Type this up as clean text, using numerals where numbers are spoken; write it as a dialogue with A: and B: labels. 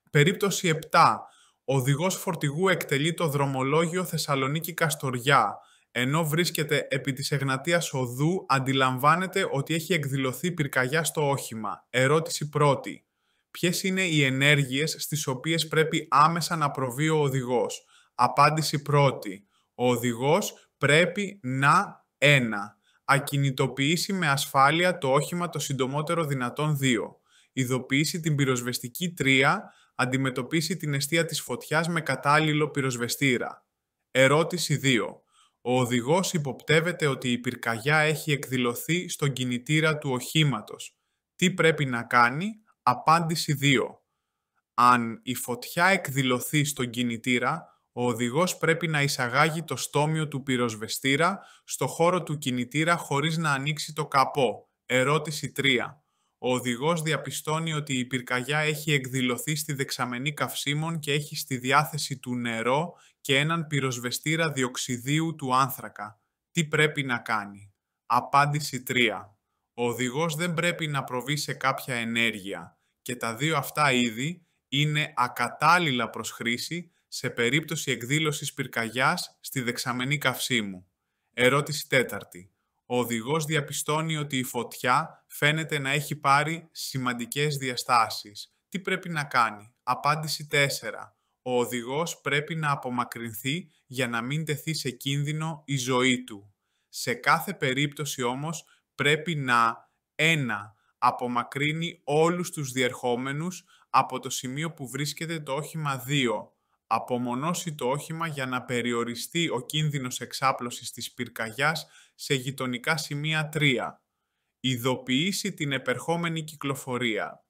A: Περίπτωση 7. Οδηγός φορτηγού εκτελεί το δρομολόγιο Θεσσαλονίκη-Καστοριά. Ενώ βρίσκεται επί της Εγνατίας Οδού, αντιλαμβάνεται ότι έχει εκδηλωθεί πυρκαγιά στο όχημα. Ερώτηση πρώτη. Ποιες είναι οι ενέργειες στις οποίες πρέπει άμεσα να προβεί ο οδηγός? Απάντηση πρώτη. Ο οδηγός πρέπει να 1. Ακινητοποιήσει με ασφάλεια το όχημα το συντομότερο δυνατόν 2. Ειδοποιήσει την πυροσβεστική 3. Αντιμετωπίσει την εστία της φωτιάς με κατάλληλο πυροσβεστήρα. Ερώτηση 2. Ο οδηγός υποπτεύεται ότι η πυρκαγιά έχει εκδηλωθεί στον κινητήρα του οχήματος. Τι πρέπει να κάνει? Απάντηση 2. Αν η φωτιά εκδηλωθεί στον κινητήρα, ο οδηγός πρέπει να εισαγάγει το στόμιο του πυροσβεστήρα στο χώρο του κινητήρα χωρίς να ανοίξει το καπό. Ερώτηση 3. Ο οδηγός διαπιστώνει ότι η πυρκαγιά έχει εκδηλωθεί στη δεξαμενή καυσίμων και έχει στη διάθεση του νερό και έναν πυροσβεστήρα διοξιδίου του άνθρακα. Τι πρέπει να κάνει? Απάντηση 3. Ο οδηγός δεν πρέπει να προβεί σε κάποια ενέργεια και τα δύο αυτά είδη είναι ακατάλληλα προς χρήση σε περίπτωση εκδήλωσης πυρκαγιάς στη δεξαμενή καυσίμου. Ερώτηση 4. Ο οδηγός διαπιστώνει ότι η φωτιά φαίνεται να έχει πάρει σημαντικές διαστάσεις. Τι πρέπει να κάνει? Απάντηση 4. Ο οδηγός πρέπει να απομακρυνθεί για να μην τεθεί σε κίνδυνο η ζωή του. Σε κάθε περίπτωση όμως πρέπει να 1. Απομακρύνει όλους τους διερχόμενους από το σημείο που βρίσκεται το όχημα 2. Απομονώσει το όχημα για να περιοριστεί ο κίνδυνος εξάπλωσης της πυρκαγιάς σε γειτονικά σημεία 3. Ειδοποιήσει την επερχόμενη κυκλοφορία.